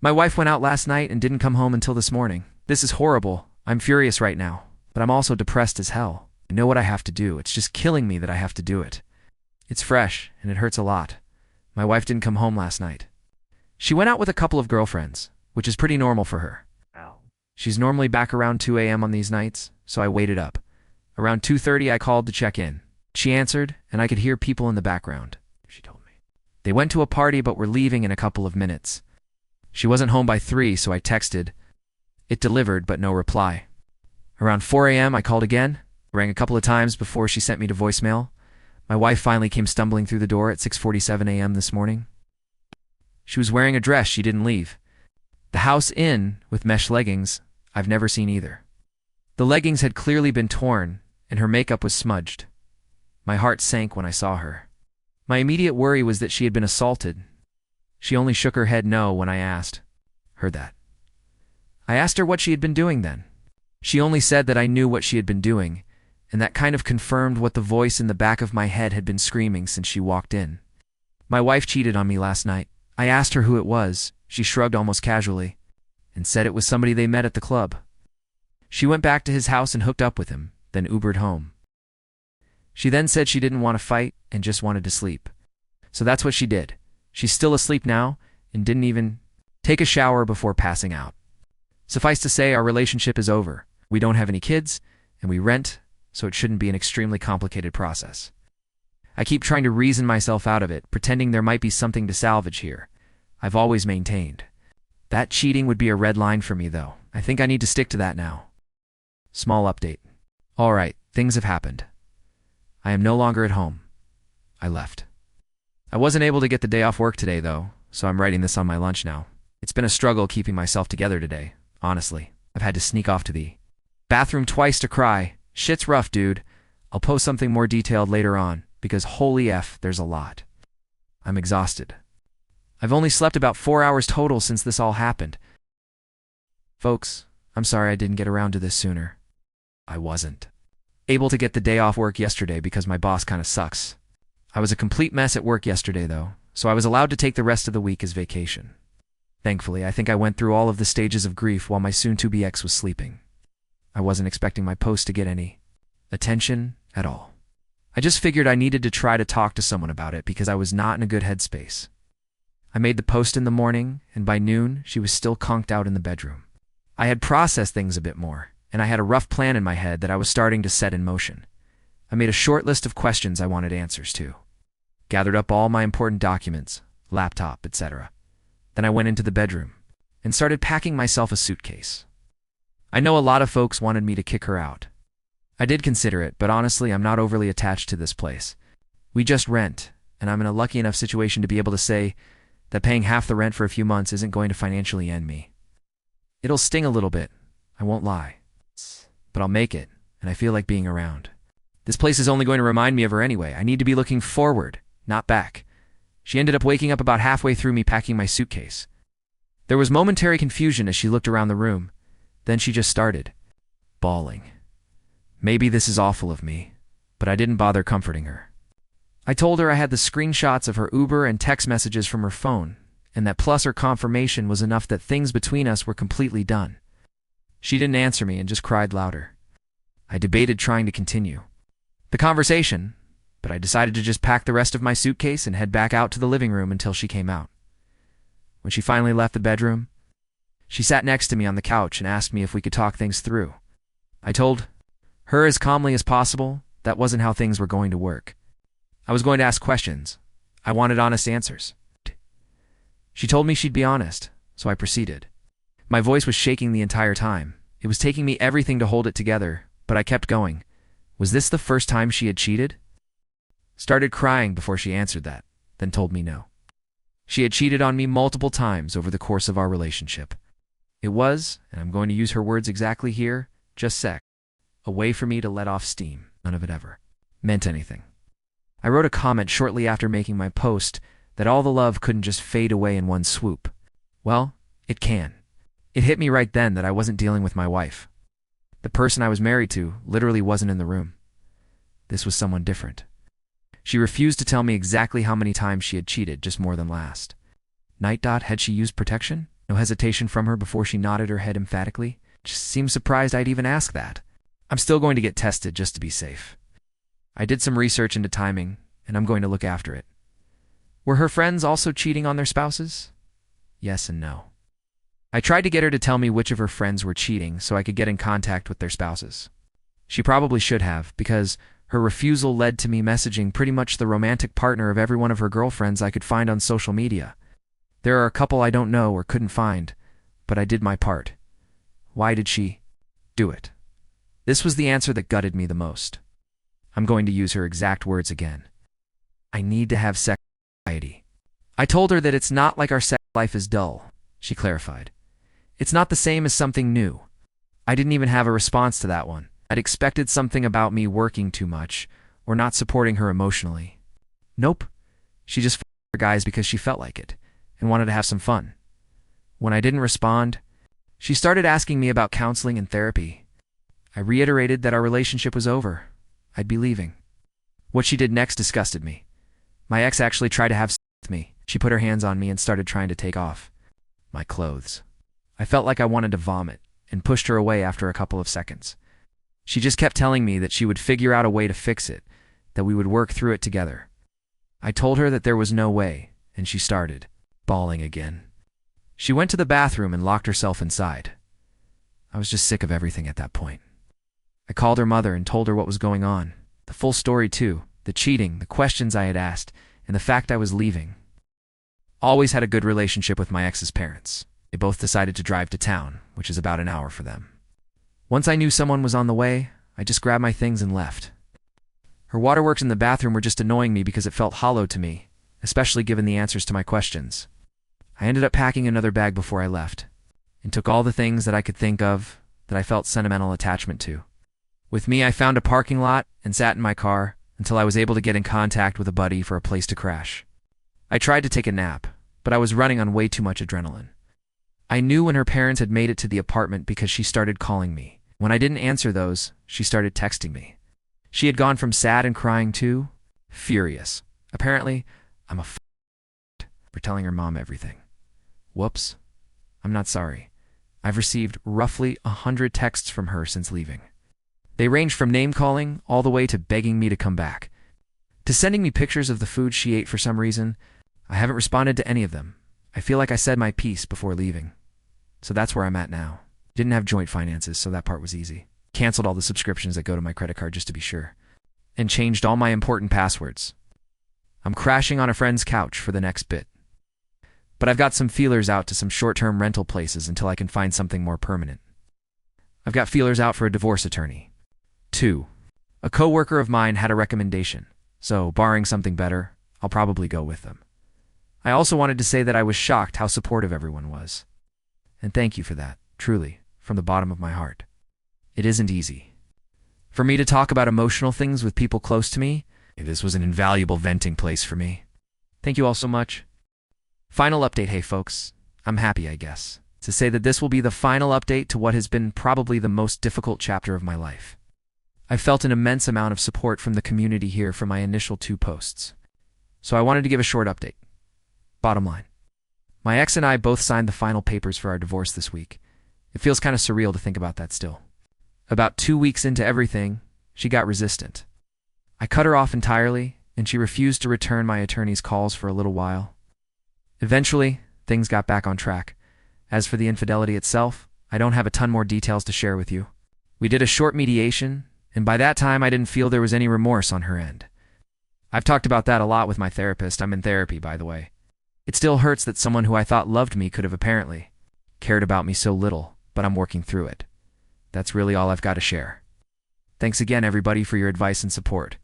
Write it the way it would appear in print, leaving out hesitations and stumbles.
My wife went out last night and didn't come home until this morning. This is horrible. I'm furious right now, but I'm also depressed as hell. I know what I have to do. It's just killing me that I have to do it. It's fresh, and it hurts a lot. My wife didn't come home last night. She went out with a couple of girlfriends, which is pretty normal for her. She's normally back around 2 a.m. on these nights, so I waited up. Around 2:30 I called to check in. She answered, and I could hear people in the background. She told me they went to a party but were leaving in a couple of minutes. She wasn't home by 3, so I texted. It delivered, but no reply. Around 4 a.m. I called again, rang a couple of times before she sent me to voicemail. My wife finally came stumbling through the door at 6:47 a.m. this morning. She was wearing a dress she didn't leave. The house in with mesh leggings I've never seen either. The leggings had clearly been torn, and her makeup was smudged. My heart sank when I saw her. My immediate worry was that she had been assaulted. She only shook her head no when I asked her that. I asked her what she had been doing then. She only said that I knew what she had been doing, and that kind of confirmed what the voice in the back of my head had been screaming since she walked in. My wife cheated on me last night. I asked her who it was. She shrugged almost casually and said it was somebody they met at the club. She went back to his house and hooked up with him, then Ubered home. She then said she didn't want to fight and just wanted to sleep. So that's what she did. She's still asleep now and didn't even take a shower before passing out. Suffice to say, our relationship is over. We don't have any kids, and we rent, so it shouldn't be an extremely complicated process. I keep trying to reason myself out of it, pretending there might be something to salvage here. I've always maintained that cheating would be a red line for me, though. I think I need to stick to that now. Small update. All right, things have happened. I am no longer at home. I left. I wasn't able to get the day off work today, though, so I'm writing this on my lunch now. It's been a struggle keeping myself together today, honestly. I've had to sneak off to the bathroom twice to cry. Shit's rough, dude. I'll post something more detailed later on, because holy F, there's a lot. I'm exhausted. I've only slept about 4 hours total since this all happened. Folks, I'm sorry I didn't get around to this sooner. I wasn't able to get the day off work yesterday because my boss kinda sucks. I was a complete mess at work yesterday, though, so I was allowed to take the rest of the week as vacation. Thankfully, I think I went through all of the stages of grief while my soon-to-be ex was sleeping. I wasn't expecting my post to get any attention at all. I just figured I needed to try to talk to someone about it because I was not in a good headspace. I made the post in the morning, and by noon, she was still conked out in the bedroom. I had processed things a bit more, and I had a rough plan in my head that I was starting to set in motion. I made a short list of questions I wanted answers to, gathered up all my important documents, laptop, etc. Then I went into the bedroom and started packing myself a suitcase. I know a lot of folks wanted me to kick her out. I did consider it, but honestly, I'm not overly attached to this place. We just rent, and I'm in a lucky enough situation to be able to say that paying half the rent for a few months isn't going to financially end me. It'll sting a little bit, I won't lie, but I'll make it, and I feel like being around. This place is only going to remind me of her anyway. I need to be looking forward, not back. She ended up waking up about halfway through me packing my suitcase. There was momentary confusion as she looked around the room. Then she just started bawling. Maybe this is awful of me, but I didn't bother comforting her. I told her I had the screenshots of her Uber and text messages from her phone, and that plus her confirmation was enough that things between us were completely done. She didn't answer me and just cried louder. I debated trying to continue the conversation, but I decided to just pack the rest of my suitcase and head back out to the living room until she came out. When she finally left the bedroom, she sat next to me on the couch and asked me if we could talk things through. I told her as calmly as possible that wasn't how things were going to work. I was going to ask questions. I wanted honest answers. She told me she'd be honest, so I proceeded. My voice was shaking the entire time. It was taking me everything to hold it together, but I kept going. Was this the first time she had cheated? Started crying before she answered that, then told me no. She had cheated on me multiple times over the course of our relationship. It was, and I'm going to use her words exactly here, just sex. A way for me to let off steam. None of it ever meant anything. I wrote a comment shortly after making my post that all the love couldn't just fade away in one swoop. Well, it can. It hit me right then that I wasn't dealing with my wife. The person I was married to literally wasn't in the room. This was someone different. She refused to tell me exactly how many times she had cheated, just more than last. Had she used protection? No hesitation from her before she nodded her head emphatically. She seemed surprised I'd even ask that. I'm still going to get tested just to be safe. I did some research into timing, and I'm going to look after it. Were her friends also cheating on their spouses? Yes and no. I tried to get her to tell me which of her friends were cheating so I could get in contact with their spouses. She probably should have, because her refusal led to me messaging pretty much the romantic partner of every one of her girlfriends I could find on social media. There are a couple I don't know or couldn't find, but I did my part. Why did she do it? This was the answer that gutted me the most. I'm going to use her exact words again. I need to have sex anxiety. I told her that it's not like our sex life is dull, she clarified. It's not the same as something new. I didn't even have a response to that one. I'd expected something about me working too much or not supporting her emotionally. Nope. She just f***ed her guys because she felt like it and wanted to have some fun. When I didn't respond, she started asking me about counseling and therapy. I reiterated that our relationship was over. I'd be leaving. What she did next disgusted me. My ex actually tried to have sex with me. She put her hands on me and started trying to take off my clothes. I felt like I wanted to vomit and pushed her away after a couple of seconds. She just kept telling me that she would figure out a way to fix it, that we would work through it together. I told her that there was no way, and she started bawling again. She went to the bathroom and locked herself inside. I was just sick of everything at that point. I called her mother and told her what was going on, the full story too, the cheating, the questions I had asked, and the fact I was leaving. Always had a good relationship with my ex's parents. They both decided to drive to town, which is about an hour for them. Once I knew someone was on the way, I just grabbed my things and left. Her waterworks in the bathroom were just annoying me because it felt hollow to me, especially given the answers to my questions. I ended up packing another bag before I left, and took all the things that I could think of that I felt sentimental attachment to. With me, I found a parking lot and sat in my car until I was able to get in contact with a buddy for a place to crash. I tried to take a nap, but I was running on way too much adrenaline. I knew when her parents had made it to the apartment because she started calling me. When I didn't answer those, she started texting me. She had gone from sad and crying to furious. Apparently, I'm a for telling her mom everything. Whoops. I'm not sorry. I've received roughly 100 texts from her since leaving. They ranged from name-calling all the way to begging me to come back, to sending me pictures of the food she ate for some reason. I haven't responded to any of them. I feel like I said my piece before leaving. So that's where I'm at now. Didn't have joint finances, so that part was easy. Canceled all the subscriptions that go to my credit card just to be sure. And changed all my important passwords. I'm crashing on a friend's couch for the next bit. But I've got some feelers out to some short-term rental places until I can find something more permanent. I've got feelers out for a divorce attorney. 2. A coworker of mine had a recommendation, so barring something better, I'll probably go with them. I also wanted to say that I was shocked how supportive everyone was. And thank you for that, truly, from the bottom of my heart. It isn't easy. For me to talk about emotional things with people close to me, this was an invaluable venting place for me. Thank you all so much. Final update, hey folks. I'm happy, I guess, to say that this will be the final update to what has been probably the most difficult chapter of my life. I felt an immense amount of support from the community here for my initial 2 posts. So I wanted to give a short update. Bottom line. My ex and I both signed the final papers for our divorce this week. It feels kind of surreal to think about that still. About 2 weeks into everything, she got resistant. I cut her off entirely, and she refused to return my attorney's calls for a little while. Eventually, things got back on track. As for the infidelity itself, I don't have a ton more details to share with you. We did a short mediation, and by that time I didn't feel there was any remorse on her end. I've talked about that a lot with my therapist. I'm in therapy, by the way. It still hurts that someone who I thought loved me could have apparently cared about me so little, but I'm working through it. That's really all I've got to share. Thanks again, everybody, for your advice and support.